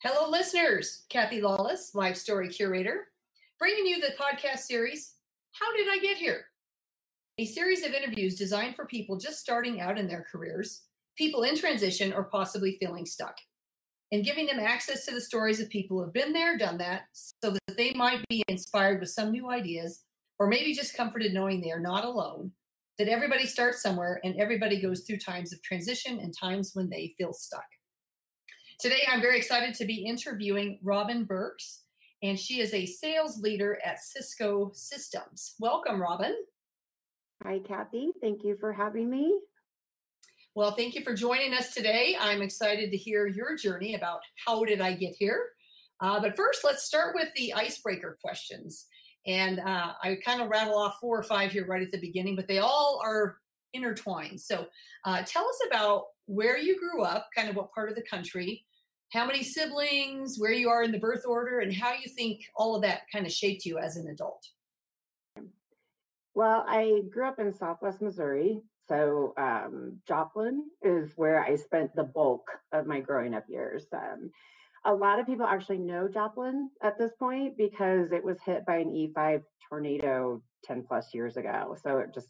Hello, listeners. Kathy Lawless, Life Story Curator, bringing you the podcast series, How Did I Get Here? A series of interviews designed for people just starting out in their careers, people in transition, or possibly feeling stuck, and giving them access to the stories of people who have been there, done that, so that they might be inspired with some new ideas, or maybe just comforted knowing they are not alone, that everybody starts somewhere and everybody goes through times of transition and times when they feel stuck. Today, I'm very excited to be interviewing Robyn Burkes, and she is a sales leader at CISCO Systems. Welcome, Robyn. Hi, Kathy. Thank you for having me. Well, thank you for joining us today. I'm excited to hear your journey about how did I get here. But first, let's start with the icebreaker questions. And I kind of rattle off 4 or 5 here right at the beginning, but they all are intertwined. So tell us about where you grew up, kind of what part of the country, how many siblings, where you are in the birth order, and how you think all of that kind of shaped you as an adult. Well, I grew up in Southwest Missouri, so Joplin is where I spent the bulk of my growing up years. A lot of people actually know Joplin at this point because it was hit by an E5 tornado 10 plus years ago. So it just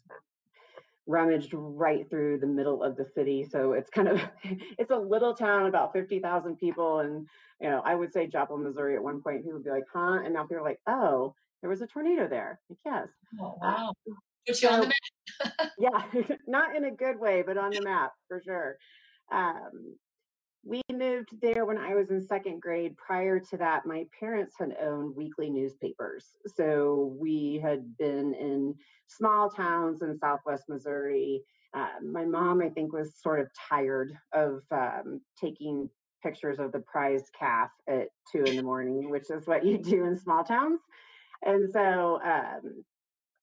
rummaged right through the middle of the city. So it's kind of, it's a little town, about 50,000 people. And, you know, I would say Joplin, Missouri at one point, people would be like, huh? And now people are like, oh, there was a tornado there. Like, yes. Oh, wow. Put you on the map. Yeah, not in a good way, but on the map for sure. We moved there when I was in second grade. Prior to that, my parents had owned weekly newspapers. So we had been in small towns in Southwest Missouri. My mom, I think, was sort of tired of taking pictures of the prized calf at 2 in the morning, which is what you do in small towns. And so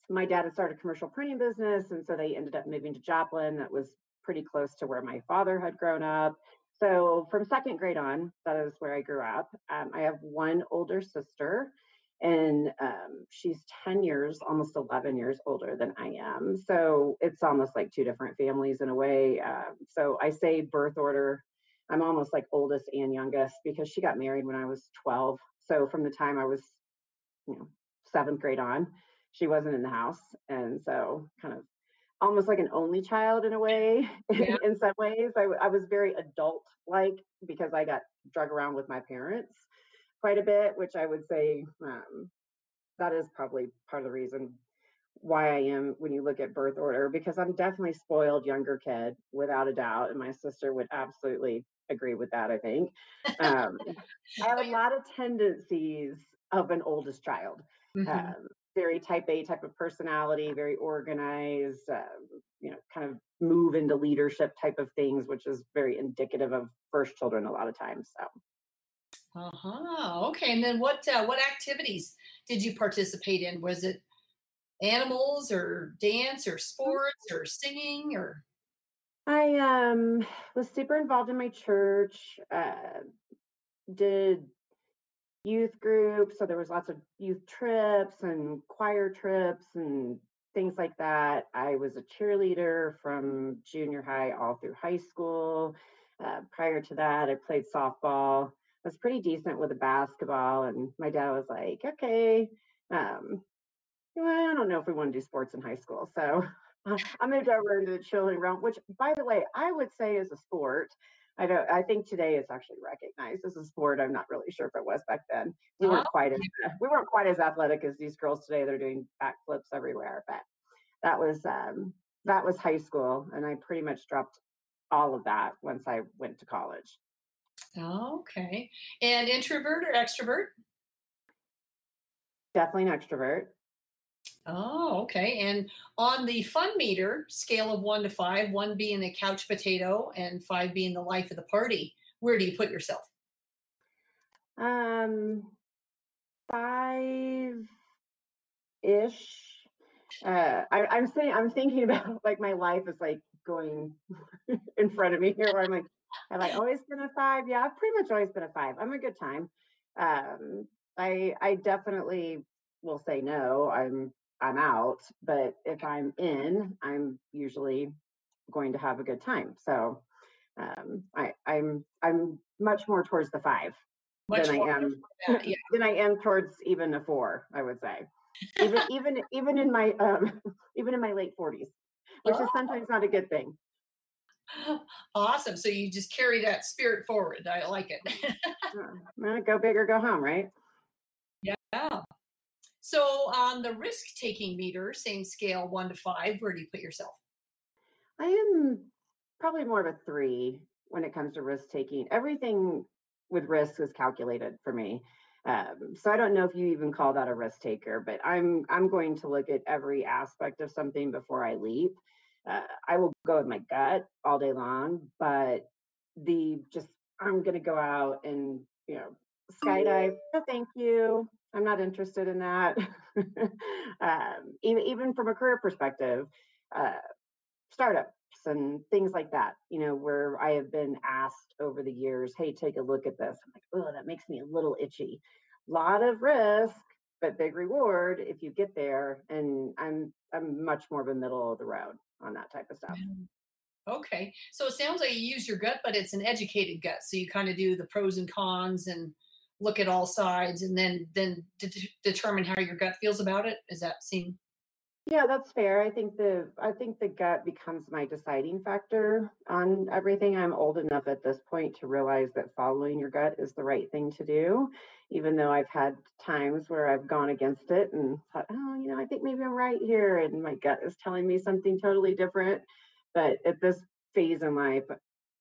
my dad had started a commercial printing business. And so they ended up moving to Joplin. That was pretty close to where my father had grown up. So from second grade on, that is where I grew up. I have one older sister, and she's 10 years, almost 11 years older than I am. So it's almost like 2 different families in a way. So I say birth order, I'm almost like oldest and youngest because she got married when I was 12. So from the time I was, 7th grade on, she wasn't in the house. And so kind of almost like an only child in a way. Yeah. In some ways I was very adult like because I got drug around with my parents quite a bit, which I would say that is probably part of the reason why I am when you look at birth order, because I'm definitely spoiled younger kid without a doubt, and my sister would absolutely agree with that. I think I have a lot of tendencies of an oldest child. Very type A type of personality, very organized, kind of move into leadership type of things, which is very indicative of first children a lot of times. So. Okay. And then what activities did you participate in? Was it animals or dance or sports or singing or? I was super involved in my church, did youth groups. So there was lots of youth trips and choir trips and things like that. I was a cheerleader from junior high all through high school. Prior to that, I played softball. I was pretty decent with the basketball, and my dad was like, okay, I don't know if we want to do sports in high school. So I moved over into the cheerleading realm, which, by the way, I would say is a sport. I think today it's actually recognized as a sport. I'm not really sure if it was back then. We weren't quite as athletic as these girls today. They're doing backflips everywhere, but that was high school, and I pretty much dropped all of that once I went to college. Okay. And introvert or extrovert? Definitely an extrovert. Oh, okay. And on the fun meter scale of 1 to 5, 1 being a couch potato and 5 being the life of the party, where do you put yourself? 5-ish. I'm thinking about like my life is like going in front of me here, where I'm like, have I always been a 5? Yeah, I've pretty much always been a 5. I'm a good time. I definitely will say no. I'm out, but if I'm in, I'm usually going to have a good time. So I'm much more towards the 5. Much than I more am that, yeah. than I am towards even a 4, I would say. Even in my even in my late 40s, which is sometimes not a good thing. Awesome. So you just carry that spirit forward. I like it. Go big or go home, right? Yeah. So on the risk-taking meter, same scale, 1 to 5, where do you put yourself? I am probably more of a 3 when it comes to risk taking. Everything with risk is calculated for me. So I don't know if you even call that a risk taker, but I'm going to look at every aspect of something before I leap. I will go with my gut all day long, but I'm going to go out and skydive. No, thank you. I'm not interested in that. Even from a career perspective. Uh, Startups and things like that, where I have been asked over the years, hey, take a look at this. I'm like, oh, that makes me a little itchy. Lot of risk, but big reward if you get there. And I'm much more of a middle of the road on that type of stuff. Okay. So it sounds like you use your gut, but it's an educated gut. So you kind of do the pros and cons and look at all sides and then determine how your gut feels about it. Does that seem? Yeah, that's fair. I think the gut becomes my deciding factor on everything. I'm old enough at this point to realize that following your gut is the right thing to do, even though I've had times where I've gone against it and thought, oh, I think maybe I'm right here, and my gut is telling me something totally different. But at this phase in life,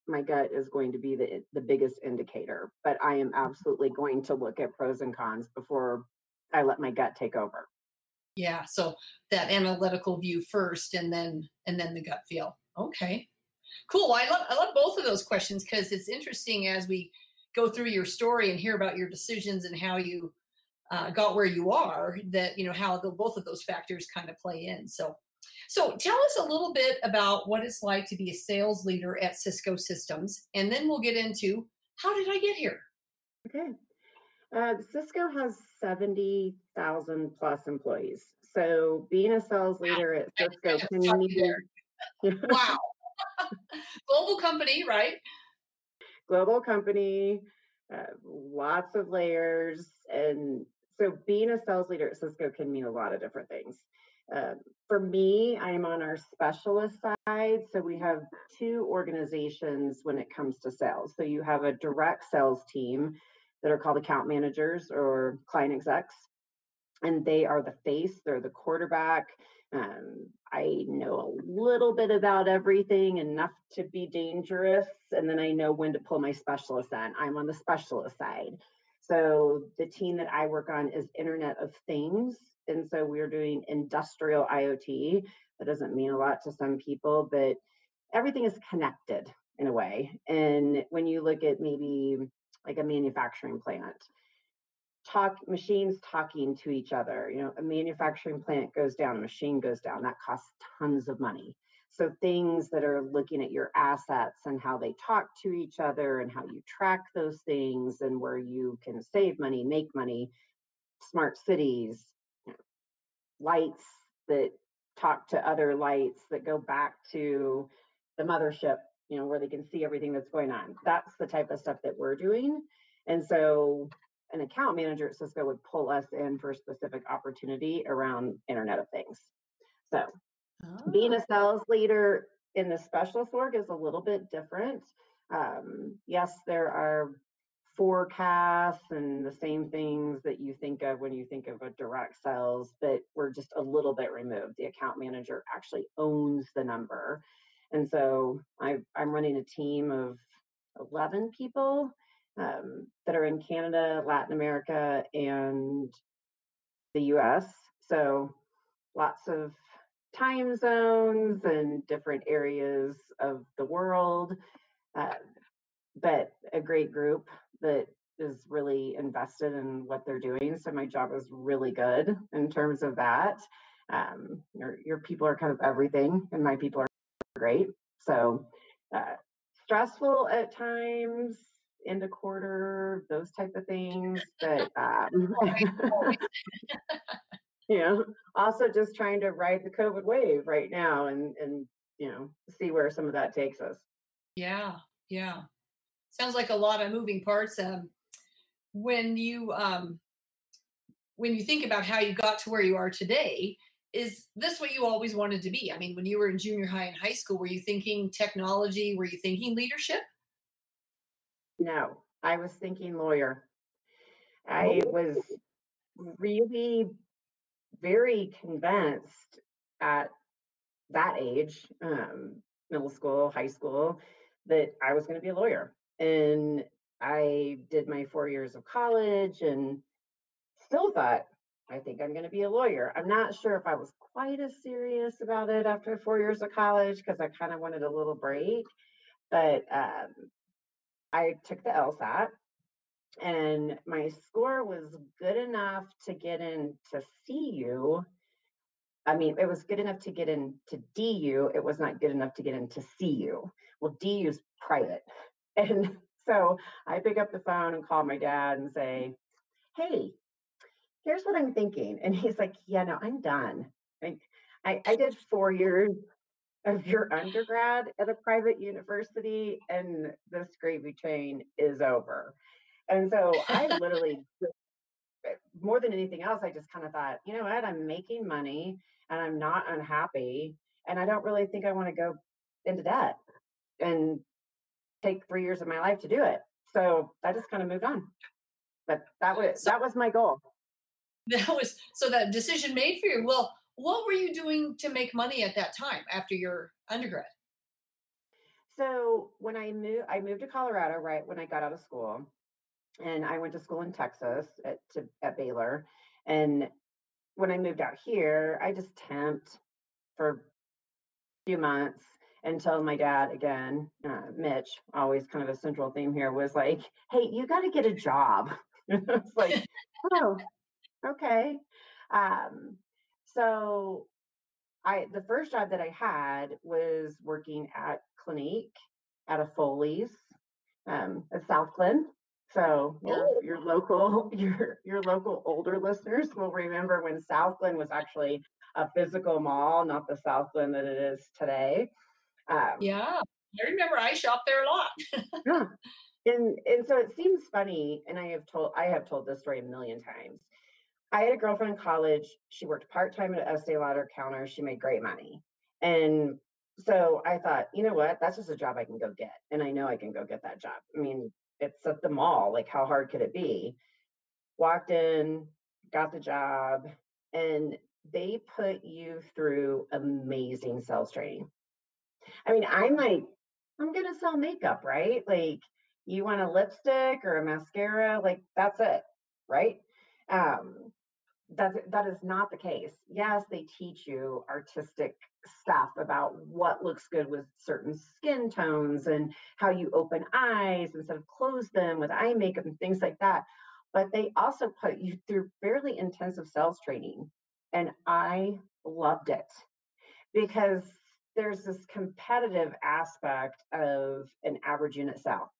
my gut is going to be the biggest indicator. But I am absolutely going to look at pros and cons before I let my gut take over. Yeah. So that analytical view first and then the gut feel. Okay. Cool. I love both of those questions because it's interesting as we go through your story and hear about your decisions and how you got where you are, that how both of those factors kind of play in. So tell us a little bit about what it's like to be a sales leader at CISCO Systems, and then we'll get into how did I get here. Okay. Cisco has 70,000 plus employees. So being a sales leader at I Cisco kind of can stop you mean there. Wow. Global company, right? global company, lots of layers. And so being a sales leader at Cisco can mean a lot of different things. Uh, for me, I'm on our specialist side. So we have 2 organizations when it comes to sales. So you have a direct sales team that are called account managers or client execs, and they are the face, they're the quarterback. I know a little bit about everything, enough to be dangerous, and then I know when to pull my specialist on. I'm on the specialist side. So the team that I work on is Internet of Things. And so we're doing industrial IoT. That doesn't mean a lot to some people, but everything is connected in a way. And when you look at maybe like a manufacturing plant, machines talking to each other, a manufacturing plant goes down, a machine goes down, that costs tons of money. So things that are looking at your assets and how they talk to each other and how you track those things and where you can save money, make money, smart cities, lights that talk to other lights that go back to the mothership, where they can see everything that's going on. That's the type of stuff that we're doing. And so an account manager at Cisco would pull us in for a specific opportunity around Internet of Things. So being a sales leader in the specialist org is a little bit different. Yes, there are forecasts and the same things that you think of when you think of a direct sales, but we're just a little bit removed. The account manager actually owns the number. And so I'm running a team of 11 people that are in Canada, Latin America, and the US. So lots of time zones and different areas of the world, but a great group that is really invested in what they're doing. So my job is really good in terms of that. Your people are kind of everything, and my people are great. So stressful at times, end of quarter, those type of things. But also just trying to ride the COVID wave right now and see where some of that takes us. Yeah. Sounds like a lot of moving parts. when you think about how you got to where you are today, is this what you always wanted to be? I mean, when you were in junior high and high school, were you thinking technology? Were you thinking leadership? No, I was thinking lawyer. I Oh, was really very convinced at that age, middle school, high school, that I was going to be a lawyer. And I did my 4 years of college and still thought, I think I'm going to be a lawyer. I'm not sure if I was quite as serious about it after 4 years of college because I kind of wanted a little break. But I took the LSAT and my score was good enough to get into CU. I mean, it was good enough to get into DU. It was not good enough to get into CU. Well, DU's private. And so I pick up the phone and call my dad and say, hey, here's what I'm thinking. And he's like, yeah, no, I'm done. Like, I did 4 years of your undergrad at a private university, and this gravy train is over. And so I literally, more than anything else, I just kind of thought, you know what, I'm making money and I'm not unhappy. And I don't really think I want to go into debt and take 3 years of my life to do it. So I just kind of moved on. But so that was my goal. that was so that decision made for you. Well, what were you doing to make money at that time after your undergrad? So when I moved to Colorado right when I got out of school, and I went to school in Texas at Baylor. And when I moved out here, I just temped for a few months until my dad, again, Mitch, always kind of a central theme here, was like, "Hey, you got to get a job." It's like, oh, okay. Um, so the first job that I had was working at Clinique at a Foley's at South Glen. So Oh, your local your local older listeners will remember when South Glen was actually a physical mall, not the South Glen that it is today. Um, yeah. I remember I shopped there a lot. yeah. And so it seems funny, and I have told this story a million times. I had a girlfriend in college. She worked part-time at an Estee Lauder counter. She made great money. And so I thought, you know what? That's just a job I can go get. And I know I can go get that job. I mean, it's at the mall. Like, how hard could it be? Walked in, got the job, and they put you through amazing sales training. I mean, I'm like, I'm going to sell makeup, right? Like, you want a lipstick or a mascara? Like, that's it, right? Um, that is not the case. Yes, they teach you artistic stuff about what looks good with certain skin tones and how you open eyes instead of close them with eye makeup and things like that. But they also put you through fairly intensive sales training. And I loved it because there's this competitive aspect of an average unit sale.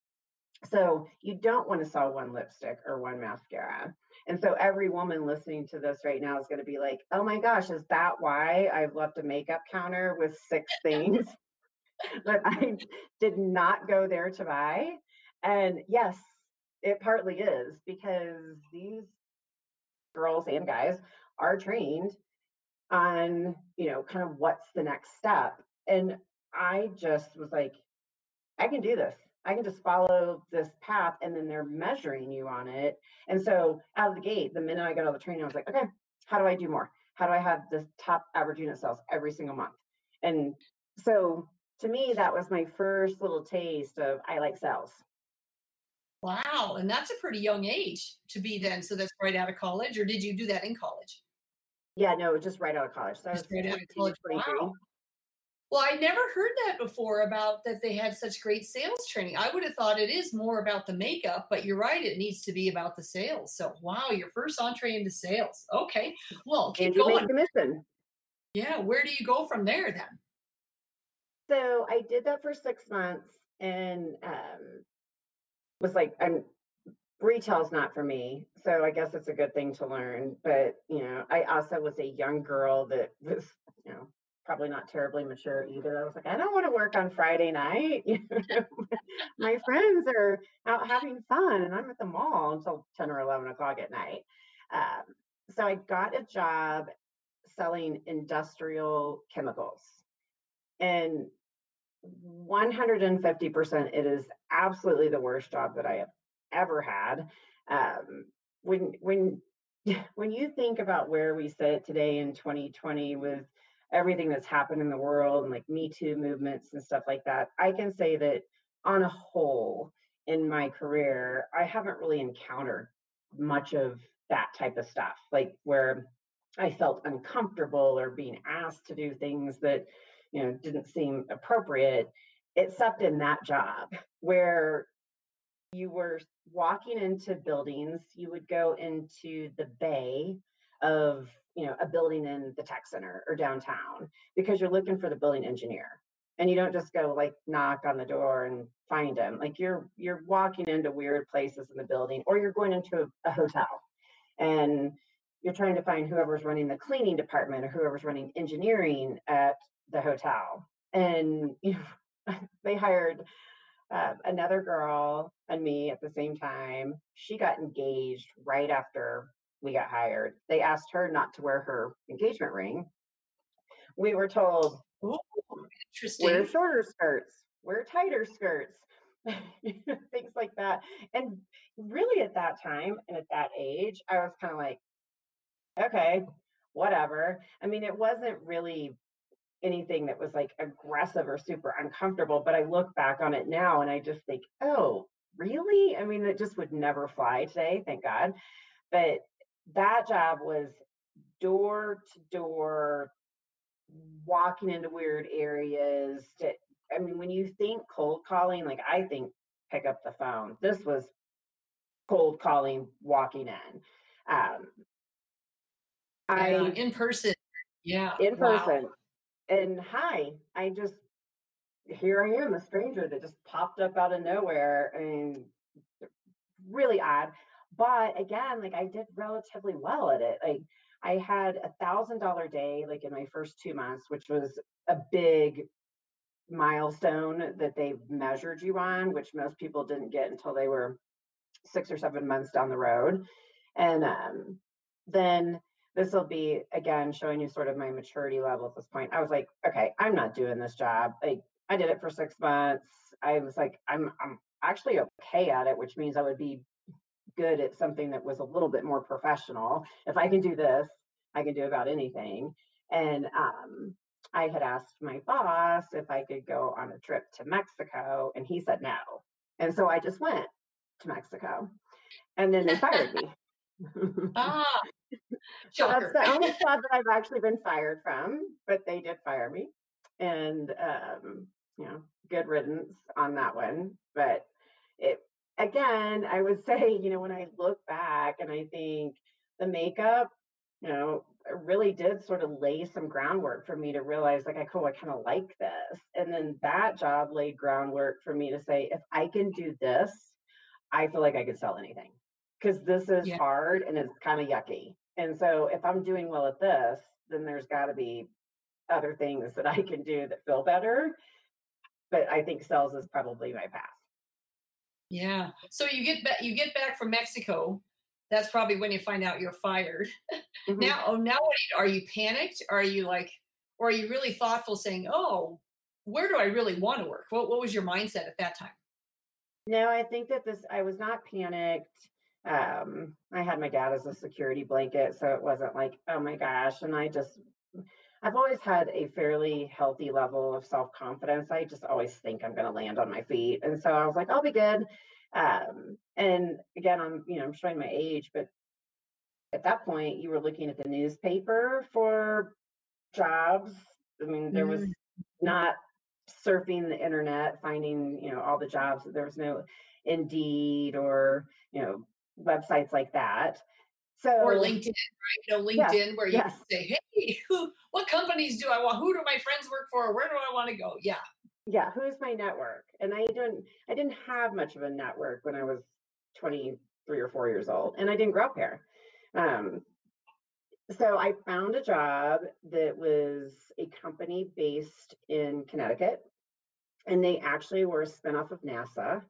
So you don't want to sell one lipstick or one mascara. And so every woman listening to this right now is going to be like, oh my gosh, is that why I've left a makeup counter with 6 things that I did not go there to buy? And yes, it partly is because these girls and guys are trained on, kind of what's the next step. And I just was like, I can do this. I can just follow this path, and then they're measuring you on it. And so out of the gate, the minute I got all the training, I was like, okay, how do I do more? How do I have this top average unit sales every single month? And so to me, that was my first little taste of I like sales. Wow. And that's a pretty young age to be then. So that's right out of college, or did you do that in college? Yeah, no, just right out of college. So I Just was right out of 22, college. Wow. 23. Well, I never heard that before about that they had such great sales training. I would have thought it is more about the makeup, but you're right, it needs to be about the sales. So, wow, your first entree into sales. Okay. Well, keep And you make going. commission. Yeah, where do you go from there then? So I did that for 6 months and was like, retail's not for me. So I guess it's a good thing to learn. But, I also was a young girl that was, probably not terribly mature either. I was like, I don't want to work on Friday night. My friends are out having fun and I'm at the mall until 10 or 11 o'clock at night. So I got a job selling industrial chemicals. And 150%, it is absolutely the worst job that I have ever had. When you think about where we sit today in 2020 with everything that's happened in the world and like Me Too movements and stuff like that, I can say that on a whole in my career, I haven't really encountered much of that type of stuff, like where I felt uncomfortable or being asked to do things that, didn't seem appropriate, except in that job where you were walking into buildings. You would go into the bay of, a building in the tech center or downtown because you're looking for the building engineer. And you don't just go like knock on the door and find them. Like you're walking into weird places in the building, or you're going into a hotel and you're trying to find whoever's running the cleaning department or whoever's running engineering at the hotel. And they hired another girl and me at the same time. She got engaged right after we got hired. They asked her not to wear her engagement ring. We were told, Oh, interesting. Wear shorter skirts, wear tighter skirts, things like that. And really at that time and at that age, I was kind of like, okay, whatever. I mean, it wasn't really anything that was like aggressive or super uncomfortable, but I look back on it now and I just think, oh, really? I mean, it just would never fly today, thank God. But that job was door to door, walking into weird areas. I mean, when you think cold calling, like I think pick up the phone. This was cold calling, walking in. In person. Yeah. In person. Wow. And hi, here I am, a stranger that just popped up out of nowhere, and really odd. But again, like I did relatively well at it. Like I had $1,000 day, like in my first 2 months, which was a big milestone that they measured you on, which most people didn't get until they were 6 or 7 months down the road. And then this will be again showing you sort of my maturity level at this point. I was like, okay, I'm not doing this job. Like I did it for 6 months. I was like, I'm actually okay at it, which means I would be good at something that was a little bit more professional. If I can do this, I can do about anything. And I had asked my boss if I could go on a trip to Mexico, and he said no. And so I just went to Mexico, and then they fired me. So that's the only job that I've actually been fired from, but they did fire me. And, good riddance on that one. But again, I would say, when I look back and I think the makeup, really did sort of lay some groundwork for me to realize like, I kind of like this. And then that job laid groundwork for me to say, if I can do this, I feel like I could sell anything, because this is hard and it's kind of yucky. And so if I'm doing well at this, then there's got to be other things that I can do that feel better. But I think sales is probably my path. Yeah. So you get back from Mexico. That's probably when you find out you're fired. Mm-hmm. Now are you panicked? Are you like, or are you really thoughtful saying, oh, where do I really want to work? What was your mindset at that time? No, I think that I was not panicked. I had my dad as a security blanket, so it wasn't like, oh my gosh. And I've always had a fairly healthy level of self-confidence. I just always think I'm going to land on my feet. And so I was like, I'll be good. And again, I'm showing my age, but at that point you were looking at the newspaper for jobs. I mean, there was not surfing the internet, finding, all the jobs. There was no Indeed or, websites like that. So, or LinkedIn, right? LinkedIn, where you can say, hey, what companies do I want? Who do my friends work for? Where do I want to go? Yeah. Yeah. Who's my network? And I didn't have much of a network when I was 23 or 4 years old, and I didn't grow up here. So I found a job that was a company based in Connecticut, and they actually were a spinoff of NASA.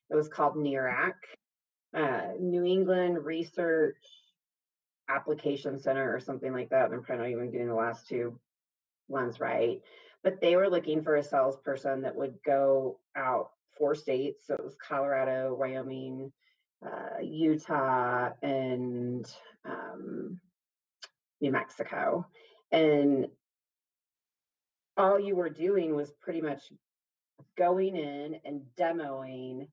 It was called NERAC, New England Research Application Center or something like that. I'm probably not even getting the last two ones right. But they were looking for a salesperson that would go out 4 states. So it was Colorado, Wyoming, Utah, and New Mexico. And all you were doing was pretty much going in and demoing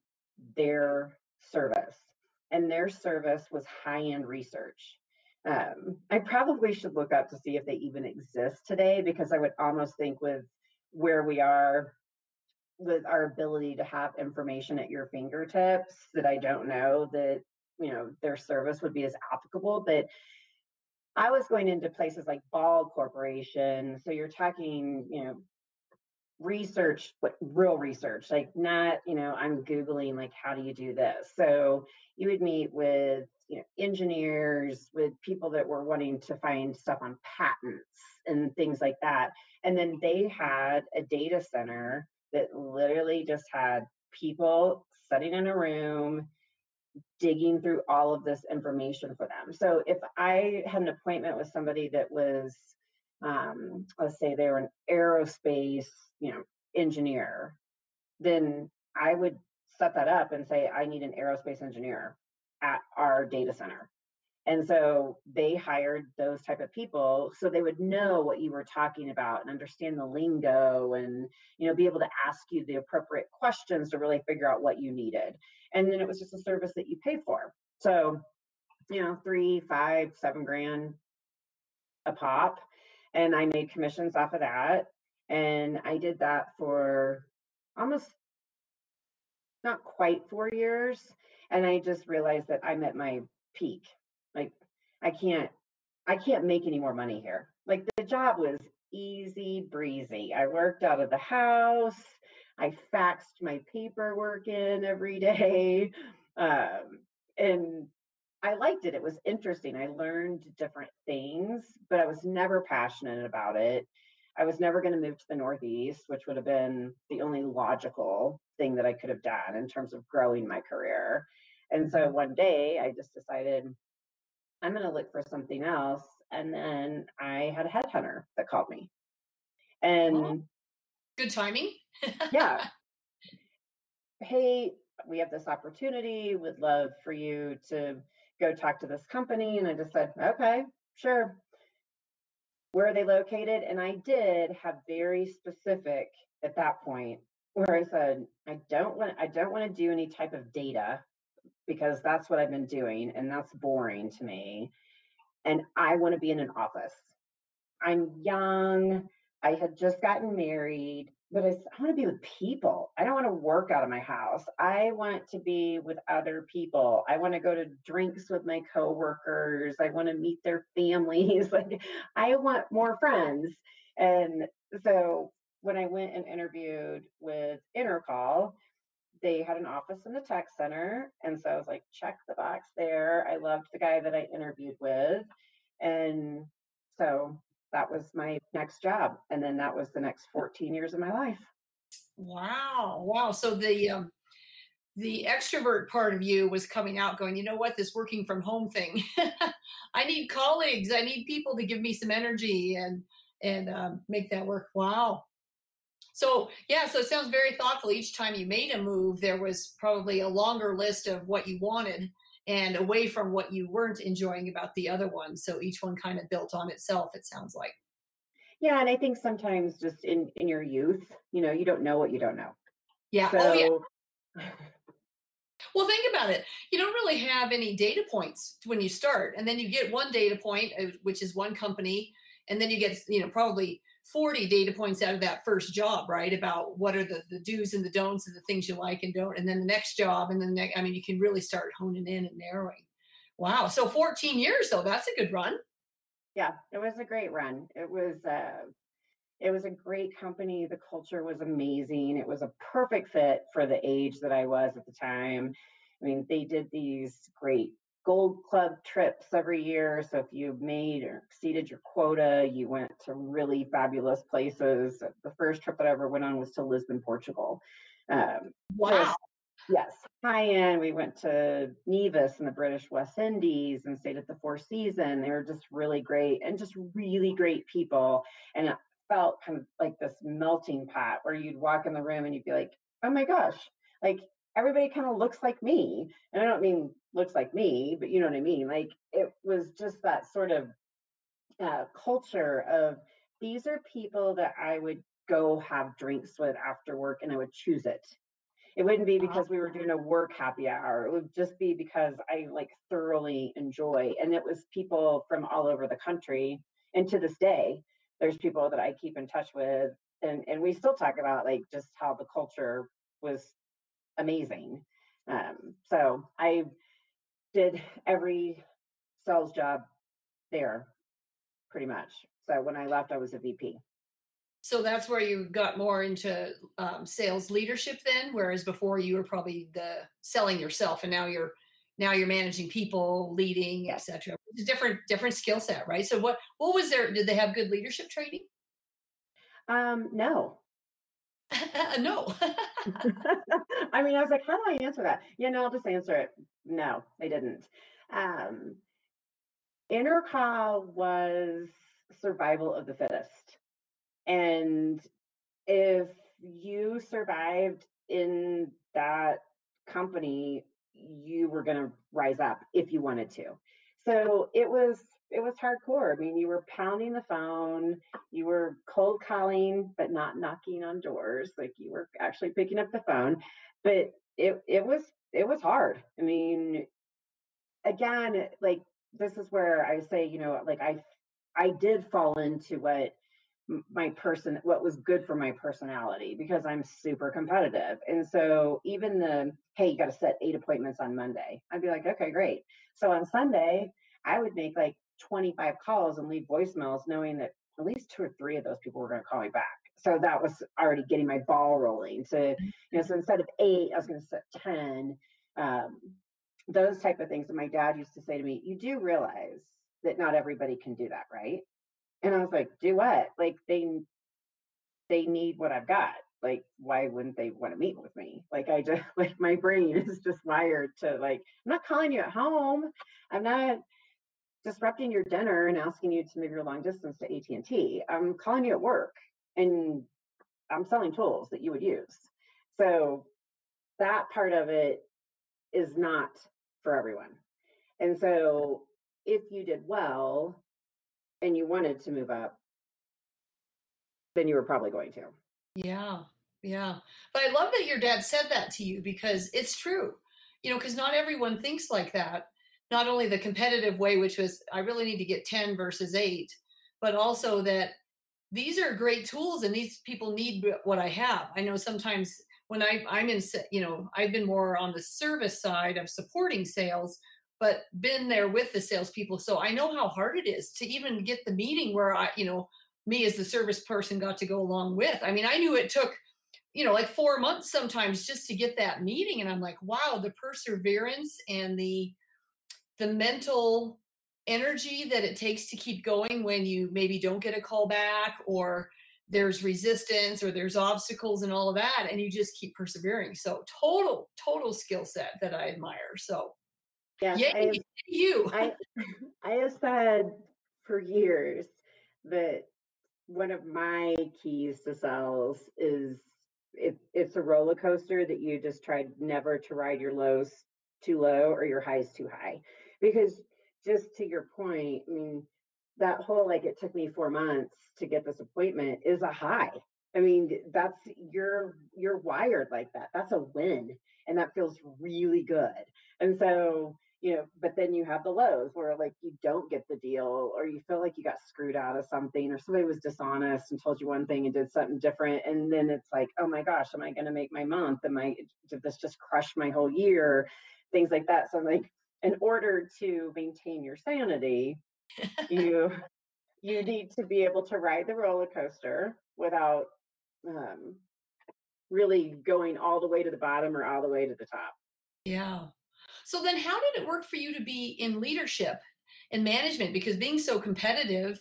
their service. And their service was high-end research. I probably should look up to see if they even exist today, because I would almost think with where we are with our ability to have information at your fingertips, that I don't know that, their service would be as applicable. But I was going into places like Ball Corporation. So you're talking, research, but real research, like not, I'm Googling, like, how do you do this? So you would meet with, engineers, with people that were wanting to find stuff on patents and things like that. And then they had a data center that literally just had people sitting in a room digging through all of this information for them. So if I had an appointment with somebody that was, let's say they were an aerospace, engineer, then I would set that up and say, I need an aerospace engineer at our data center. And so they hired those type of people so they would know what you were talking about and understand the lingo, and be able to ask you the appropriate questions to really figure out what you needed. And then it was just a service that you paid for. So 3, 5, $7,000 a pop, and I made commissions off of that. And I did that for almost, not quite 4 years. And I just realized that I'm at my peak. Like, I can't make any more money here. Like, the job was easy breezy. I worked out of the house. I faxed my paperwork in every day. And I liked it. It was interesting. I learned different things, but I was never passionate about it. I was never going to move to the Northeast, which would have been the only logical thing that I could have done in terms of growing my career. And so one day I just decided I'm going to look for something else. And then I had a headhunter that called me. And good timing. Yeah. Hey, we have this opportunity. Would love for you to go talk to this company. And I just said, okay, sure. Where are they located? And I did have very specific at that point where I said, I don't want to do any type of data, because that's what I've been doing and that's boring to me. And I want to be in an office. I'm young. I had just gotten married, but I want to be with people. I don't want to work out of my house. I want to be with other people. I want to go to drinks with my coworkers. I want to meet their families. Like, I want more friends. And so when I went and interviewed with Intercall, they had an office in the tech center. And so I was like, check the box there. I loved the guy that I interviewed with. And so that was my next job. And then that was the next 14 years of my life. Wow. Wow. So the extrovert part of you was coming out going, you know what, this working from home thing, I need colleagues. I need people to give me some energy and make that work. Wow. So, yeah, so it sounds very thoughtful. Each time you made a move, there was probably a longer list of what you wanted and away from what you weren't enjoying about the other one. So each one kind of built on itself, it sounds like. Yeah. And I think sometimes just in your youth, you don't know what you don't know. Yeah. So, oh, yeah. Well, think about it. You don't really have any data points when you start. And then you get one data point, which is one company. And then you get, probably 40 data points out of that first job, right? About what are the do's and the don'ts and the things you like and don't. And then the next job. And then, you can really start honing in and narrowing. Wow. So 14 years, though, that's a good run. Yeah, it was a great run. It was a great company. The culture was amazing. It was a perfect fit for the age that I was at the time. I mean, they did these great gold club trips every year. So if you made or exceeded your quota, you went to really fabulous places. The first trip that I ever went on was to Lisbon, Portugal. Wow. Yes, high end. We went to Nevis in the British West Indies and stayed at the Four Seasons. They were just really great and just really great people. And it felt kind of like this melting pot where you'd walk in the room and you'd be like, oh my gosh, like everybody kind of looks like me. And I don't mean looks like me, but you know what I mean? Like it was just that sort of culture of these are people that I would go have drinks with after work and I would choose it. It wouldn't be because we were doing a work happy hour. It would just be because I like thoroughly enjoy. And it was people from all over the country. And to this day, there's people that I keep in touch with. And we still talk about like just how the culture was amazing. So I did every sales job there pretty much. So when I left, I was a VP. So that's where you got more into sales leadership then, whereas before you were probably the selling yourself, and now you're managing people, leading, etc. It's a different skill set, right? So what was there? Did they have good leadership training? No. No. I mean, I was like, how do I answer that? I'll just answer it. No, they didn't. Intercom was survival of the fittest. And if you survived in that company, you were going to rise up if you wanted to. So it was hardcore. I mean, you were pounding the phone, you were cold calling, but not knocking on doors. Like you were actually picking up the phone. But it was hard. I mean, again, like this is where I say, like I did fall into what was good for my personality because I'm super competitive. And so even hey, you got to set 8 appointments on Monday. I'd be like, okay, great. So on Sunday, I would make like 25 calls and leave voicemails knowing that at least 2 or 3 of those people were going to call me back. So that was already getting my ball rolling. So, so instead of 8, I was going to set 10. Those type of things. And my dad used to say to me, you do realize that not everybody can do that, right? And I was like, do what? Like they need what I've got. Like, why wouldn't they want to meet with me? Like I just like my brain is just wired to like, I'm not calling you at home. I'm not disrupting your dinner and asking you to move your long distance to AT&T. I'm calling you at work and I'm selling tools that you would use. So that part of it is not for everyone. And so if you did well and you wanted to move up, then you were probably going to. Yeah. Yeah. But I love that your dad said that to you because it's true, because not everyone thinks like that. Not only the competitive way, which was, I really need to get 10 versus 8, but also that these are great tools and these people need what I have. I know sometimes when I'm in, I've been more on the service side of supporting sales, but been there with the salespeople. So I know how hard it is to even get the meeting where me as the service person got to go along with. I mean, I knew it took, like 4 months sometimes just to get that meeting. And I'm like, wow, the perseverance and the mental energy that it takes to keep going when you maybe don't get a call back or there's resistance or there's obstacles and all of that. And you just keep persevering. So total skill set that I admire. So yes, yay, you. I have said for years that one of my keys to sales is it's a roller coaster that you just try never to ride your lows too low or your highs too high. Because just to your point, I mean, that whole like it took me 4 months to get this appointment is a high. I mean, that's you're wired like that. That's a win. And that feels really good. And so but then you have the lows where like you don't get the deal or you feel like you got screwed out of something or somebody was dishonest and told you one thing and did something different. And then it's like, oh my gosh, am I going to make my month? Did this just crush my whole year? Things like that. So I'm like, in order to maintain your sanity, you need to be able to ride the roller coaster without really going all the way to the bottom or all the way to the top. Yeah. So then how did it work for you to be in leadership and management? Because being so competitive,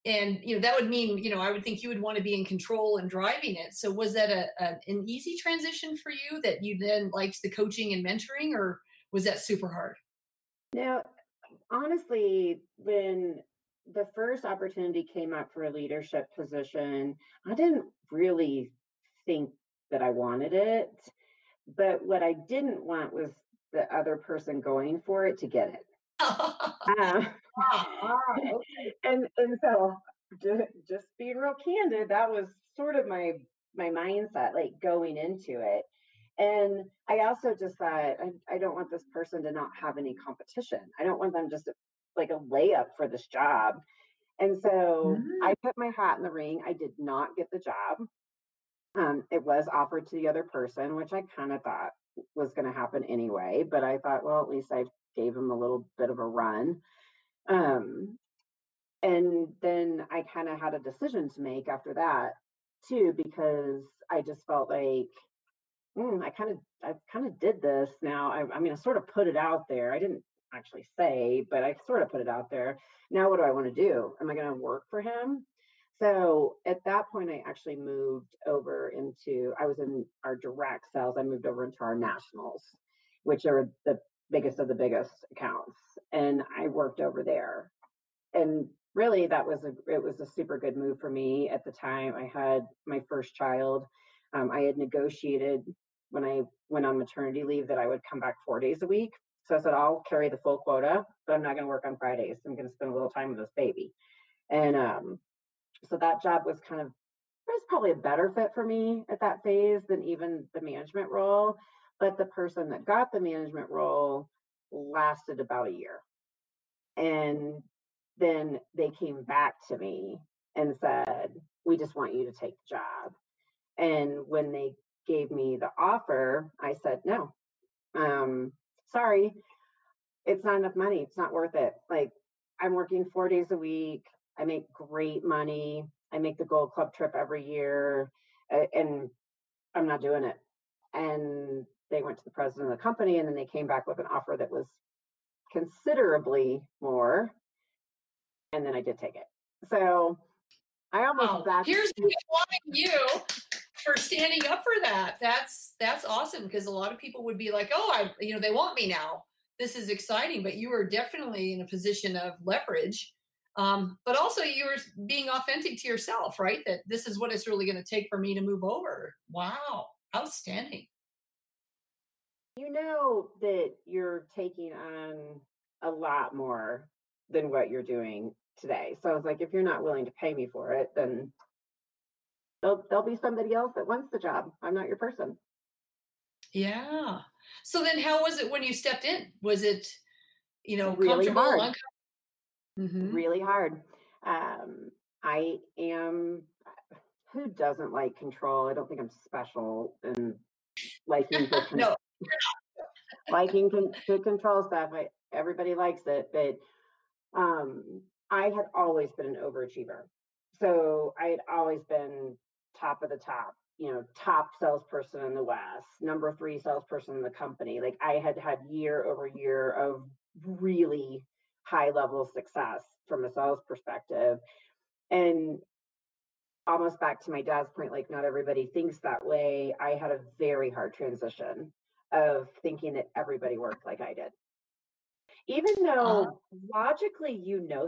and that would mean, I would think you would want to be in control and driving it. So was that an easy transition for you, that you then liked the coaching and mentoring, or was that super hard? Now, honestly, when the first opportunity came up for a leadership position, I didn't really think that I wanted it. But what I didn't want was the other person going for it to get it. Uh, Okay. and so just being real candid, that was sort of my mindset, like going into it. And I also just thought, I don't want this person to not have any competition. I don't want them just like a layup for this job. And so Mm. I put my hat in the ring. I did not get the job. It was offered to the other person, which I kind of thought was going to happen anyway. But I thought, well, at least I gave him a little bit of a run. Um, and then I kind of had a decision to make after that too, because I just felt like I kind of did this now. I mean, I sort of put it out there. I didn't actually say, but I sort of put it out there. Now, what do I want to do? Am I going to work for him? So at that point, I actually moved over into, I was in our direct sales. I moved over into our nationals, which are the biggest of the biggest accounts. And I worked over there. And really it was a super good move for me at the time. I had my first child. I had negotiated when I went on maternity leave that I would come back 4 days a week. So I said, I'll carry the full quota, but I'm not going to work on Fridays. I'm going to spend a little time with this baby. And so that job was probably a better fit for me at that phase than even the management role. But the person that got the management role lasted about a year. And then they came back to me and said, we just want you to take the job. And when they gave me the offer, I said, no, sorry, it's not enough money. It's not worth it. Like, I'm working 4 days a week. I make great money. I make the Gold Club trip every year, and I'm not doing it. And they went to the president of the company, and then they came back with an offer that was considerably more. And then I did take it. So I almost Wow. back. Here's me applauding you for standing up for that. That's awesome, because a lot of people would be like, oh, they want me now. This is exciting. But you were definitely in a position of leverage. But also you were being authentic to yourself, right? That this is what it's really going to take for me to move over. Wow. Outstanding. You know that you're taking on a lot more than what you're doing today. So I was like, if you're not willing to pay me for it, then there'll be somebody else that wants the job. I'm not your person. Yeah. So then how was it when you stepped in? Was it, Really comfortable, hard. uncomfortable? Mm-hmm. Really hard. I am. Who doesn't like control? I don't think I'm special in liking to No. to control stuff. Everybody likes it, but I had always been an overachiever. So I had always been top of the top, top salesperson in the West, number 3 salesperson in the company. Like, I had had year over year of really high level of success from a sales perspective. And almost back to my dad's point, like, not everybody thinks that way. I had a very hard transition of thinking that everybody worked like I did. Even Uh, though logically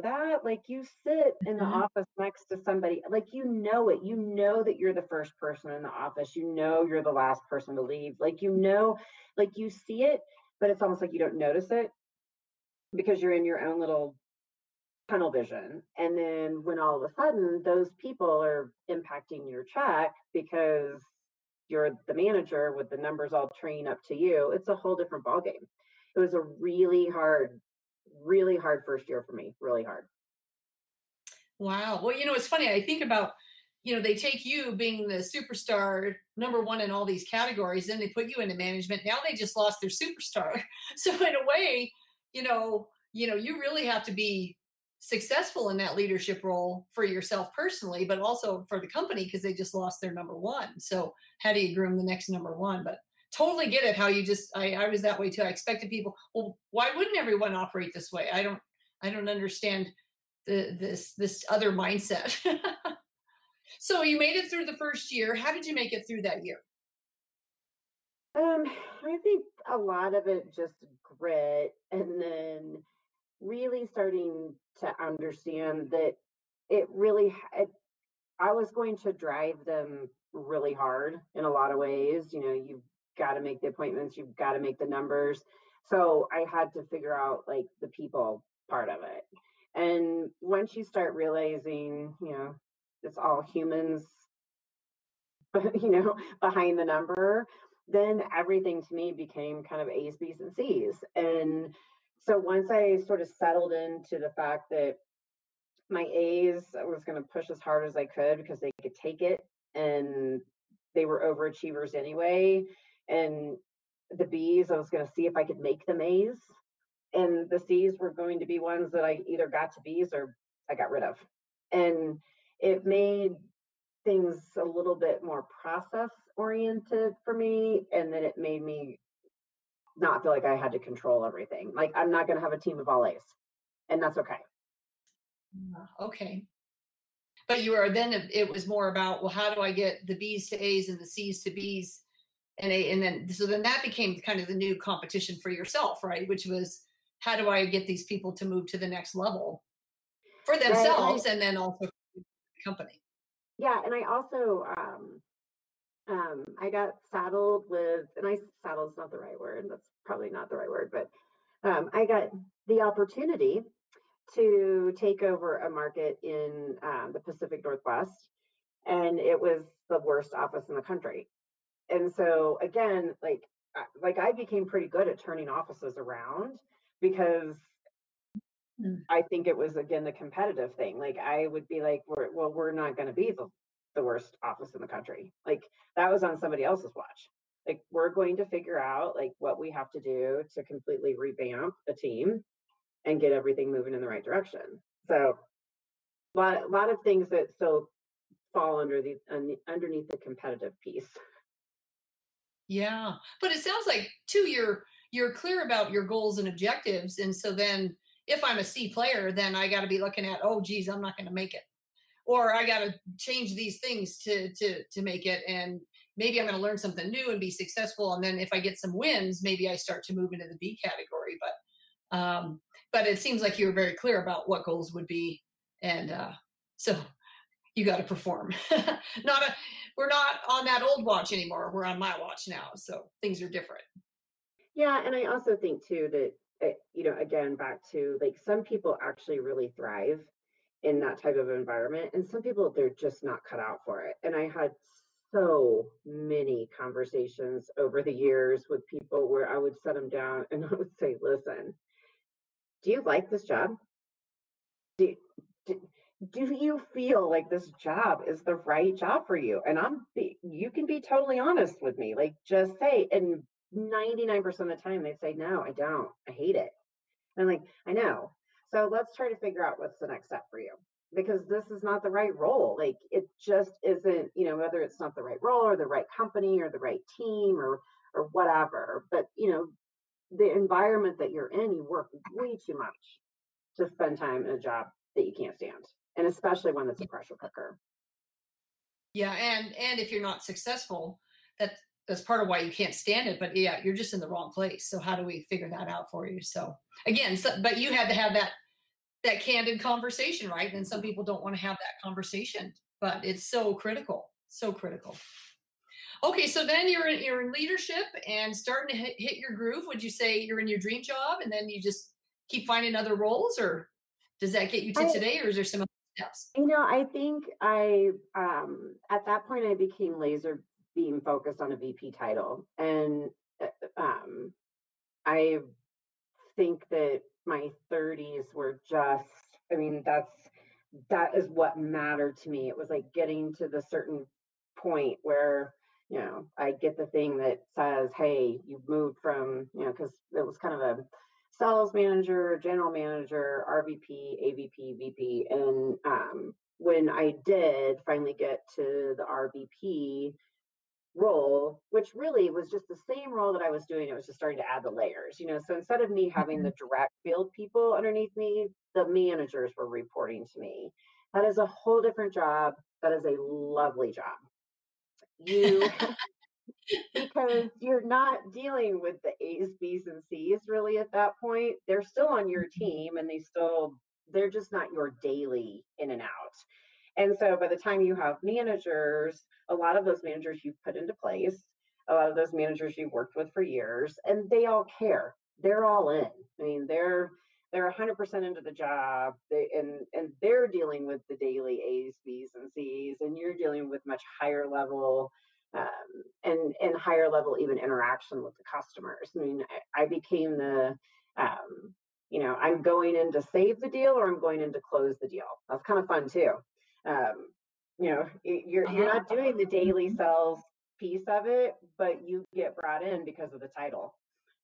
that, like, you sit in the mhm. office next to somebody, like, you know that you're the first person in the office, you're the last person to leave, like, like, you see it, but it's almost like you don't notice it because you're in your own little tunnel vision. And then when all of a sudden those people are impacting your check because you're the manager with the numbers all trained up to you, it's a whole different ballgame. It was a really hard first year for me, really hard. Wow. Well, it's funny. I think about, they take you being the superstar number one in all these categories, then they put you into management. Now they just lost their superstar. So in a way, you really have to be successful in that leadership role for yourself personally, but also for the company, because they just lost their number one. So how do you groom the next number one? But totally get it how you just I was that way too. I expected people, well, why wouldn't everyone operate this way? I don't understand this other mindset. So you made it through the first year. How did you make it through that year? I think a lot of it just grit, and then really starting to understand that it really I was going to drive them really hard in a lot of ways. You've got to make the appointments, you've got to make the numbers. So I had to figure out like the people part of it. And once you start realizing, it's all humans, behind the number, then everything to me became kind of A's, B's, and C's. And so once I sort of settled into the fact that my A's, I was going to push as hard as I could because they could take it, and they were overachievers anyway. And the B's, I was going to see if I could make them A's. And the C's were going to be ones that I either got to B's or I got rid of. And it made things a little bit more process oriented for me. And then it made me not feel like I had to control everything. Like, I'm not going to have a team of all A's, and that's okay. Okay. But you were then, it was more about, well, how do I get the B's to A's and the C's to B's and A, and then that became kind of the new competition for yourself, right? Which was, how do I get these people to move to the next level for themselves, right, and then also for the company? Yeah, and I also I got saddled with, and saddled's not the right word. That's probably not the right word, but I got the opportunity to take over a market in the Pacific Northwest, and it was the worst office in the country. And so again, like I became pretty good at turning offices around because I think it was, again, the competitive thing. Like, I would be like, we're not going to be the worst office in the country. Like, that was on somebody else's watch. Like, we're going to figure out like what we have to do to completely revamp a team and get everything moving in the right direction. So a lot of things that still fall underneath the competitive piece. Yeah, but it sounds like too, you're clear about your goals and objectives, and so then if I'm a C player, then I got to be looking at, oh geez, I'm not going to make it, or I got to change these things to make it, and maybe I'm going to learn something new and be successful, and then if I get some wins, maybe I start to move into the B category. But it seems like you were very clear about what goals would be, and so you got to perform. We're not on that old watch anymore. We're on my watch now, so things are different. Yeah, and I also think too that again, back to like, some people actually really thrive in that type of environment, and some people, they're just not cut out for it. And I had so many conversations over the years with people where I would set them down and I would say, listen, do you like this job? Do you feel like this job is the right job for you? And you can be totally honest with me, like, just say. And 99% of the time they'd say, no, I don't, I hate it. And I'm like, I know. So let's try to figure out what's the next step for you, because this is not the right role. Like, it just isn't, whether it's not the right role or the right company or the right team or whatever. But, the environment that you're in, you work way too much to spend time in a job that you can't stand. And especially when it's a pressure cooker. Yeah. And if you're not successful, that's part of why you can't stand it. But yeah, you're just in the wrong place. So how do we figure that out for you? So again, but you had to have that candid conversation, right? And some people don't want to have that conversation, but it's so critical, so critical. Okay, so then you're in leadership and starting to hit your groove. Would you say you're in your dream job, and then you just keep finding other roles, or does that get you to today, or is there some other steps? I think at that point I became laser beam focused on a VP title, and I think that my 30s were just, that is what mattered to me. It was like getting to the certain point where, I get the thing that says, hey, you moved from, because it was kind of a sales manager, general manager, RVP, AVP, VP. And when I did finally get to the RVP, role, which really was just the same role that I was doing. It was just starting to add the layers, So instead of me having the direct field people underneath me, the managers were reporting to me. That is a whole different job. That is a lovely job. You because you're not dealing with the A's, B's, and C's really at that point. They're still on your team and they're just not your daily in and out. And so by the time you have managers, a lot of those managers you've put into place, a lot of those managers you've worked with for years, and they all care. They're all in. I mean, they're 100% into the job. And they're dealing with the daily A's, B's, and C's, and you're dealing with much higher level and higher level even interaction with the customers. I mean, I became the I'm going in to save the deal or I'm going in to close the deal. That's kind of fun too. You're not doing the daily sales piece of it, but you get brought in because of the title,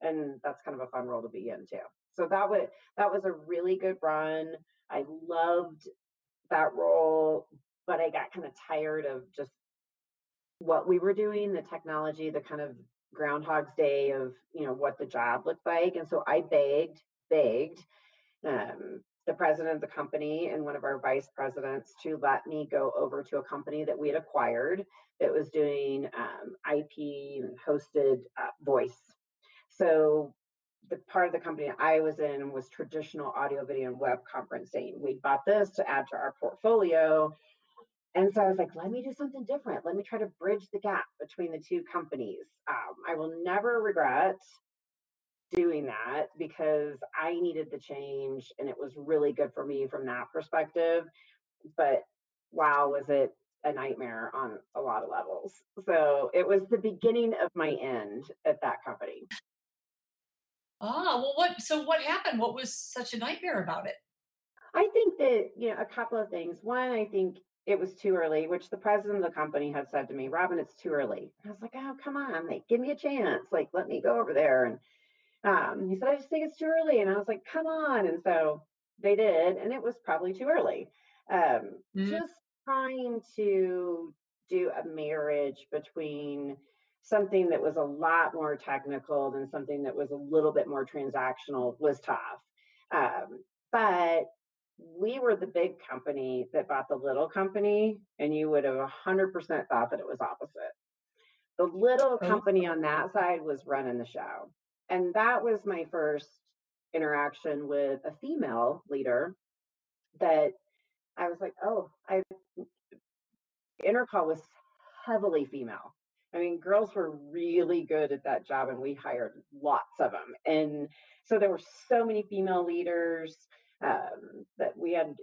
and that's kind of a fun role to be in too. So that was a really good run. I loved that role, but I got kind of tired of just what we were doing, the technology, the kind of Groundhog's Day of what the job looked like, and so I begged the president of the company and one of our vice presidents to let me go over to a company that we had acquired that was doing IP and hosted voice. So the part of the company I was in was traditional audio, video, and web conferencing. We bought this to add to our portfolio. And so I was like, let me do something different. Let me try to bridge the gap between the two companies. I will never regret doing that because I needed the change and it was really good for me from that perspective. But wow, was it a nightmare on a lot of levels. So it was the beginning of my end at that company. Well, what happened? What was such a nightmare about it? I think that, a couple of things. One, I think it was too early, which the president of the company had said to me, Robyn, it's too early. I was like, oh, come on, like, give me a chance. Like, let me go over there. And he said, I just think it's too early. And I was like, come on. And so they did. And it was probably too early. Just trying to do a marriage between something that was a lot more technical than something that was a little bit more transactional was tough. But we were the big company that bought the little company, and you would have 100% thought that it was opposite. The little company on that side was running the show. And that was my first interaction with a female leader that I was like, Intercall was heavily female. I mean, girls were really good at that job and we hired lots of them. And so there were so many female leaders that we had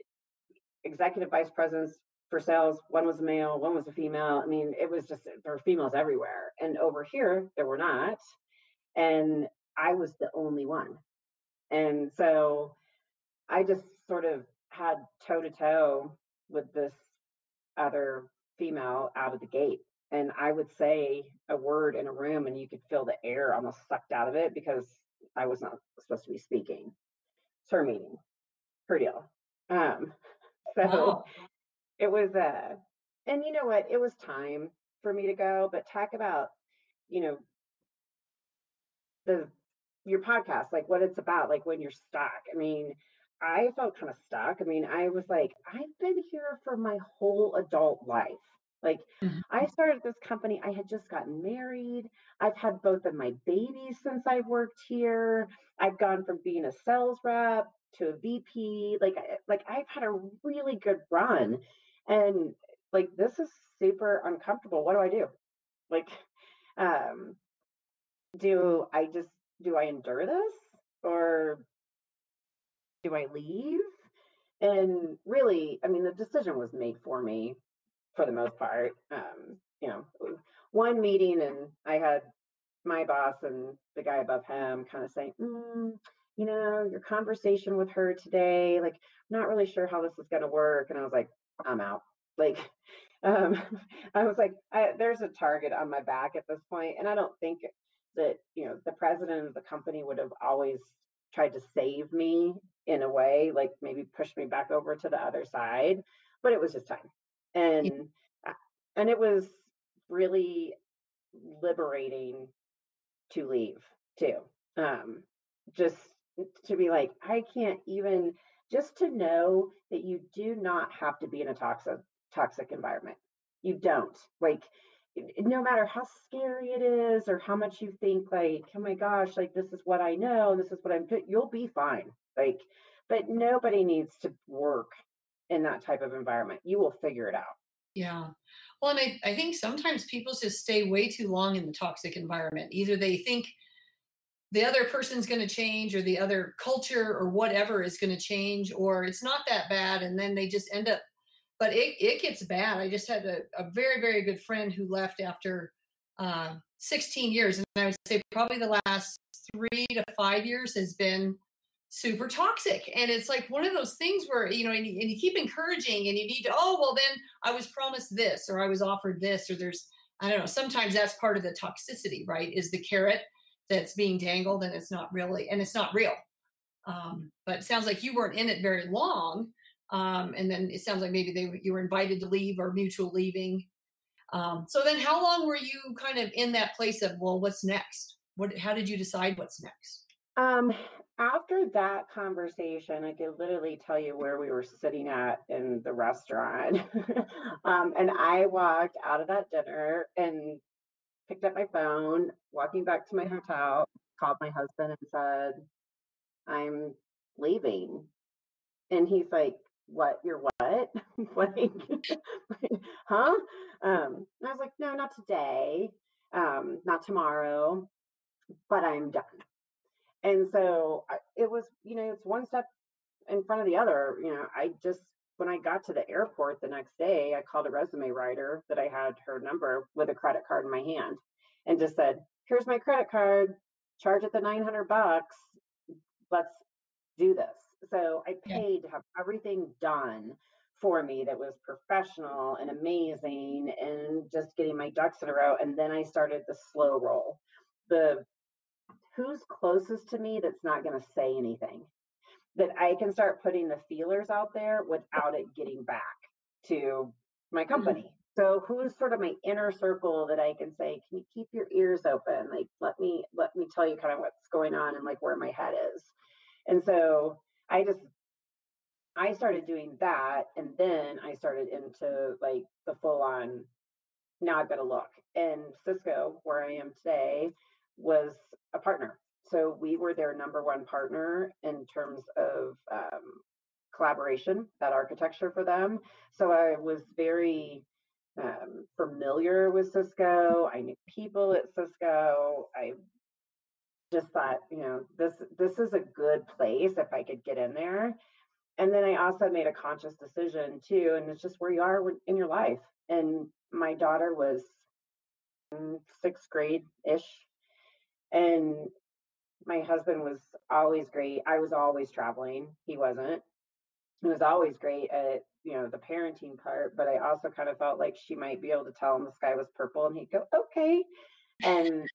executive vice presidents for sales. One was a male, one was a female. I mean, it was just, there were females everywhere. And over here, there were not. And I was the only one. And so I just sort of had toe to toe with this other female out of the gate. And I would say a word in a room and you could feel the air almost sucked out of it because I was not supposed to be speaking. It's her meeting, her deal. It was, and you know what? It was time for me to go, but talk about, your podcast, like what it's about, like when you're stuck. I mean, I felt kind of stuck. I mean, I was like, I've been here for my whole adult life. Like, I started this company, I had just gotten married. I've had both of my babies since I've worked here. I've gone from being a sales rep to a VP. Like I've had a really good run. And like, this is super uncomfortable. What do I do? Like, do I endure this or do I leave? And really, I mean, the decision was made for me for the most part. One meeting and I had my boss and the guy above him kind of saying, your conversation with her today, like, I'm not really sure how this is going to work. And I was like, I'm out. Like, I was like, there's a target on my back at this point, and I don't think that the president of the company would have always tried to save me in a way, like maybe push me back over to the other side, but it was just time. And it was really liberating to leave too. Just to be like, I can't even, just to know that you do not have to be in a toxic environment. You don't. Like, no matter how scary it is or how much you think like, oh my gosh, like this is what I know, this is what I'm doing, you'll be fine. Like, but nobody needs to work in that type of environment. You will figure it out. Yeah. Well, and I think sometimes people just stay way too long in the toxic environment. Either they think the other person's going to change or the other culture or whatever is going to change, or it's not that bad. And then they just end up, but it gets bad. I just had a very, very good friend who left after 16 years. And I would say probably the last 3 to 5 years has been super toxic. And it's like one of those things where, you know, and you keep encouraging and you need to, oh, well, then I was promised this, or I was offered this, or there's, I don't know, sometimes that's part of the toxicity, right? Is the carrot that's being dangled and it's not really, and it's not real. But it sounds like you weren't in it very long. And then it sounds like maybe you were invited to leave or mutual leaving. So then how long were you kind of in that place of, well, what's next? How did you decide what's next? After that conversation, I could literally tell you where we were sitting at in the restaurant. And I walked out of that dinner and picked up my phone, walking back to my hotel, called my husband and said, I'm leaving. And he's like, what? You're what? Like, huh? And I was like, no, not today, not tomorrow, but I'm done. And so it was, you know, it's one step in front of the other. You know, when I got to the airport the next day, I called a resume writer that I had her number with a credit card in my hand and just said, here's my credit card, charge it the $900. Let's do this. So I paid to have everything done for me that was professional and amazing and just getting my ducks in a row. And then I started the slow roll. Who's closest to me that's not going to say anything, that I can start putting the feelers out there without it getting back to my company. Mm-hmm. So who's sort of my inner circle that I can say, can you keep your ears open? Like, let me tell you kind of what's going on and like where my head is. And so I started doing that. And then I started into like the full on, now I've got to look. And CISCO, where I am today, was a partner. So we were their number one partner in terms of collaboration, that architecture for them. So I was very familiar with CISCO. I knew people at CISCO. I just thought, you know, this is a good place if I could get in there. And then I also made a conscious decision too, and it's just where you are in your life. And my daughter was in sixth grade-ish, and my husband was always great. I was always traveling. He wasn't. He was always great at, you know, the parenting part, but I also kind of felt like she might be able to tell him the sky was purple and he'd go, okay. And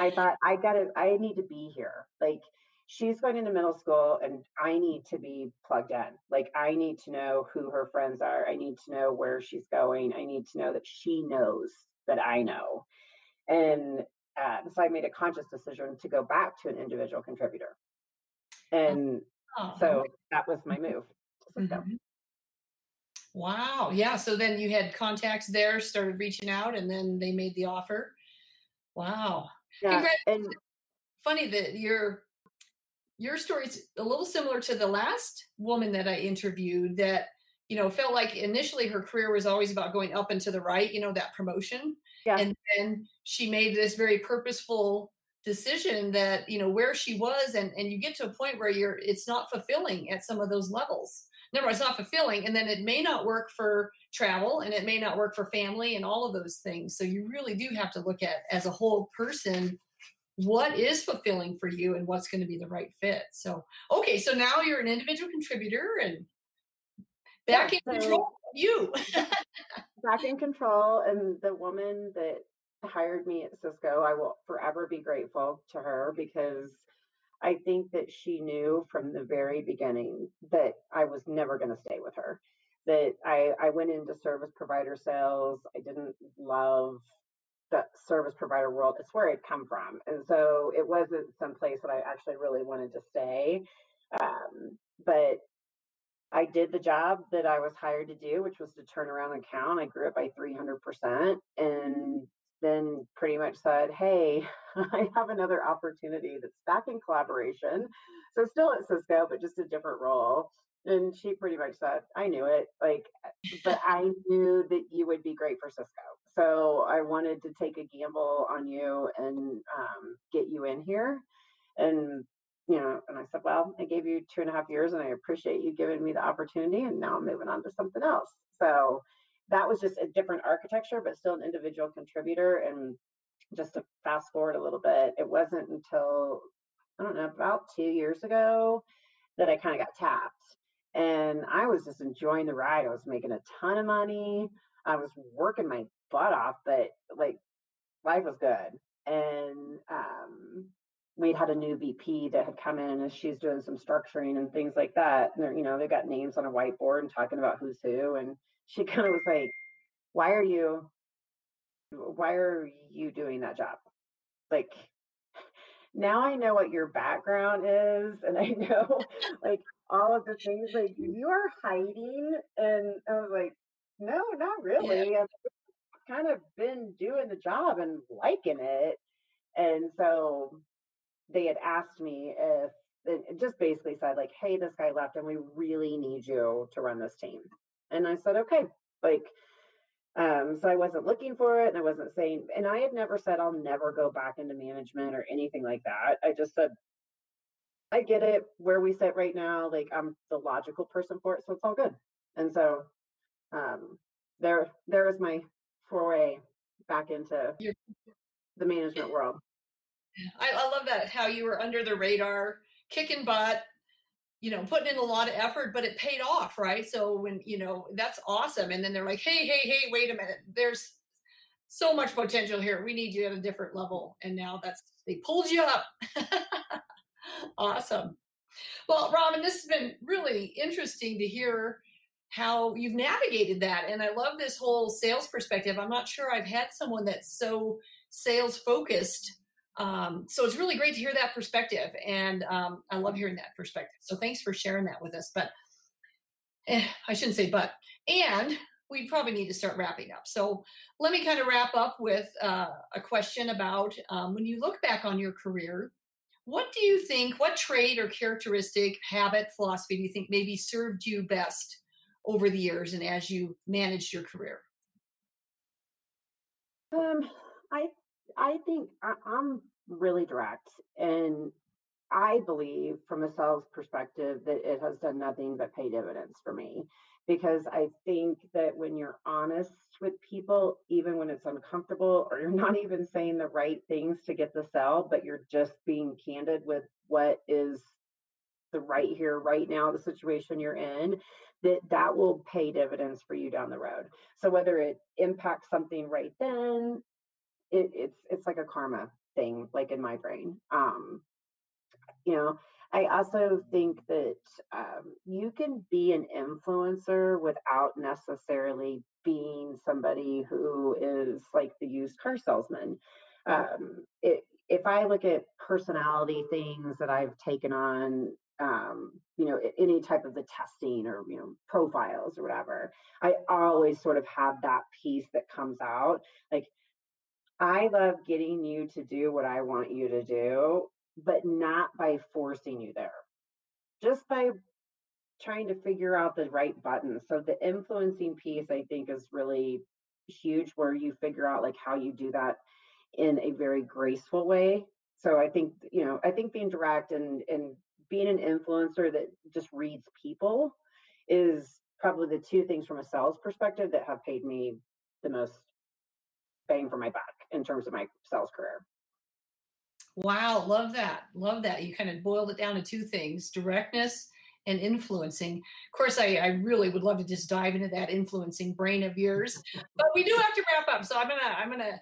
I thought, I need to be here. Like, she's going into middle school and I need to be plugged in. Like, I need to know who her friends are. I need to know where she's going. I need to know that she knows that I know. And so I made a conscious decision to go back to an individual contributor. And so that was my move to CISCO. Mm-hmm. Wow. Yeah. So then you had contacts there, started reaching out, and then they made the offer. Wow. Yeah. And funny that your story is a little similar to the last woman that I interviewed that, you know, felt like initially her career was always about going up and to the right, you know, that promotion. Yeah. And then she made this very purposeful decision that, you know, where she was, and you get to a point where it's not fulfilling at some of those levels. No, it's not fulfilling. And then it may not work for travel, and it may not work for family and all of those things. So you really do have to look at, as a whole person, what is fulfilling for you and what's going to be the right fit. So, okay. So now you're an individual contributor and back in control of you. Back in control. And the woman that hired me at CISCO, I will forever be grateful to her, because I think that she knew from the very beginning that I was never going to stay with her, that I went into service provider sales. I didn't love the service provider world. It's where I'd come from. And so it wasn't some place that I actually really wanted to stay. But I did the job that I was hired to do, which was to turn around an account. I grew it by 300% and then pretty much said, hey, I have another opportunity that's back in collaboration. So still at Cisco, but just a different role. And she pretty much said, I knew it, like, but I knew that you would be great for Cisco. So I wanted to take a gamble on you and get you in here. And and I said, well, I gave you 2.5 years and I appreciate you giving me the opportunity. And now I'm moving on to something else. So that was just a different architecture, but still an individual contributor. And just to fast forward a little bit, it wasn't until, I don't know, about 2 years ago that I kind of got tapped. And I was just enjoying the ride. I was making a ton of money. I was working my butt off, but like life was good. And we had a new VP that had come in and she's doing some structuring and things like that. And they've got names on a whiteboard and talking about who's who. And she kind of was like, why are you doing that job? Like, now I know what your background is. And I know like all of the things like you are hiding. And I was like, no, not really. Yeah. I've kind of been doing the job and liking it. And so they had asked me if, it just basically said like, hey, this guy left and we really need you to run this team. And I said, okay, like, so I wasn't looking for it and I wasn't saying, and I had never said I'll never go back into management or anything like that. I just said, I get it where we sit right now. Like I'm the logical person for it. So it's all good. And so there is my foray back into the management world. I love that, how you were under the radar, kicking butt, putting in a lot of effort, but it paid off, right? So when, that's awesome. And then they're like, hey, wait a minute. There's so much potential here. We need you at a different level. And now they pulled you up. Awesome. Well, Robyn, this has been really interesting to hear how you've navigated that. And I love this whole sales perspective. I'm not sure I've had someone that's so sales focused. So it's really great to hear that perspective. And I love hearing that perspective. So thanks for sharing that with us. But I shouldn't say but. And we probably need to start wrapping up. So let me kind of wrap up with a question about when you look back on your career, what do you think, what trait or characteristic, habit, philosophy do you think maybe served you best over the years and as you managed your career? I think I'm really direct, and I believe from a sales perspective that it has done nothing but pay dividends for me, because I think that when you're honest with people, even when it's uncomfortable or you're not even saying the right things to get the sell, but you're just being candid with what is the right here, right now, the situation you're in, that will pay dividends for you down the road. So whether it impacts something right then, it's like a karma thing, like in my brain. I also think that you can be an influencer without necessarily being somebody who is like the used car salesman. If I look at personality things that I've taken on, any type of the testing or, profiles or whatever, I always sort of have that piece that comes out. Like, I love getting you to do what I want you to do, but not by forcing you there, just by trying to figure out the right buttons. So the influencing piece, I think, is really huge, where you figure out like how you do that in a very graceful way. So I think being direct and being an influencer that just reads people is probably the two things from a sales perspective that have paid me the most bang for my buck in terms of my sales career. Wow, love that. Love that. You kind of boiled it down to two things: directness and influencing. Of course, I really would love to just dive into that influencing brain of yours, but we do have to wrap up. So I'm gonna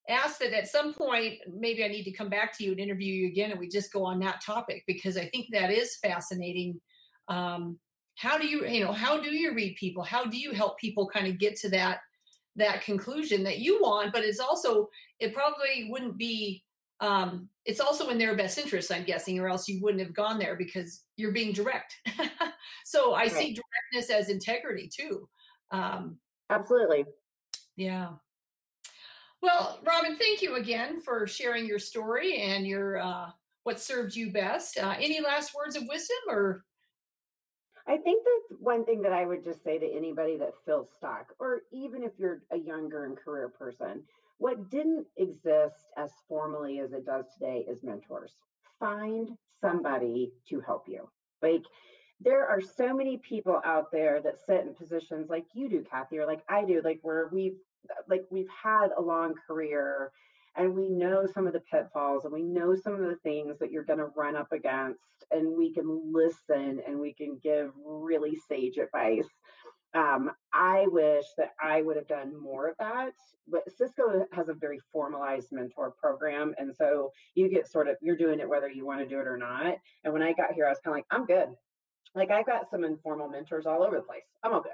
ask that at some point, maybe I need to come back to you and interview you again, and we just go on that topic, because I think that is fascinating. How do you read people? How do you help people kind of get to that that conclusion that you want, but it's also, it probably wouldn't be, it's also in their best interest, I'm guessing, or else you wouldn't have gone there because you're being direct. So I see directness as integrity too. Absolutely. Yeah. Well, Robyn, thank you again for sharing your story and your what served you best. Any last words of wisdom, or? I think that's one thing that I would just say to anybody that feels stuck, or even if you're a younger and career person, what didn't exist as formally as it does today is mentors. Find somebody to help you. Like, there are so many people out there that sit in positions like you do, Kathy, or like I do, like where we've had a long career and we know some of the pitfalls and we know some of the things that you're going to run up against, and we can listen and we can give really sage advice. I wish that I would have done more of that, but Cisco has a very formalized mentor program, and so you get sort of, you're doing it whether you want to do it or not. And when I got here, I was kind of like, I'm good. Like, I've got some informal mentors all over the place. I'm all good.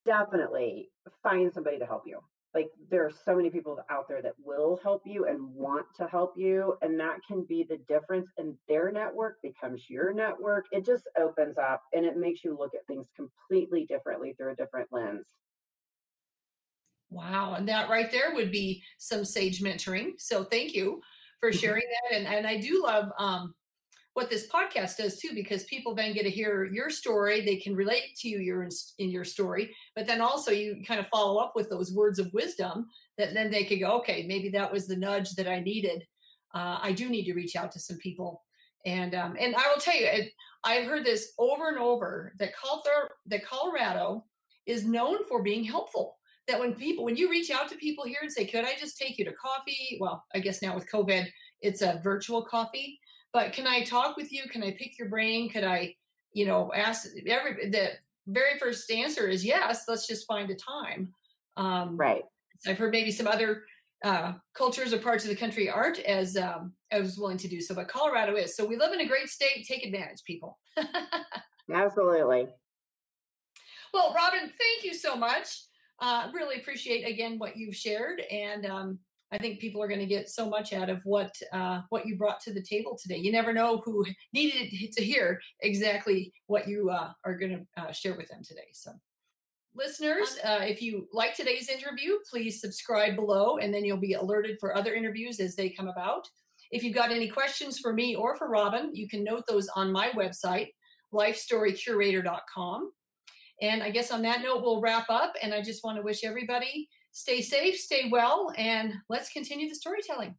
Definitely find somebody to help you. Like, there are so many people out there that will help you and want to help you, and that can be the difference. And their network becomes your network. It just opens up and it makes you look at things completely differently through a different lens. Wow, and that right there would be some sage mentoring. So thank you for sharing that. And I do love what this podcast does too, because people then get to hear your story. They can relate to you in your story, but then also you kind of follow up with those words of wisdom that then they could go, okay, maybe that was the nudge that I needed. I do need to reach out to some people. And I will tell you, I've heard this over and over, that Colorado is known for being helpful. That when you reach out to people here and say, could I just take you to coffee? Well, I guess now with COVID, it's a virtual coffee. But can I talk with you? Can I pick your brain? Could I, ask the very first answer is yes, let's just find a time. Right. I've heard maybe some other cultures or parts of the country aren't as willing to do so, but Colorado is. So we live in a great state. Take advantage, people. Absolutely. Well, Robyn, thank you so much. Really appreciate, again, what you've shared. And I think people are going to get so much out of what you brought to the table today. You never know who needed to hear exactly what you are going to share with them today. So listeners, if you like today's interview, please subscribe below, and then you'll be alerted for other interviews as they come about. If you've got any questions for me or for Robyn, you can note those on my website, lifestorycurator.com. And I guess on that note, we'll wrap up. And I just want to wish everybody stay safe, stay well, and let's continue the storytelling.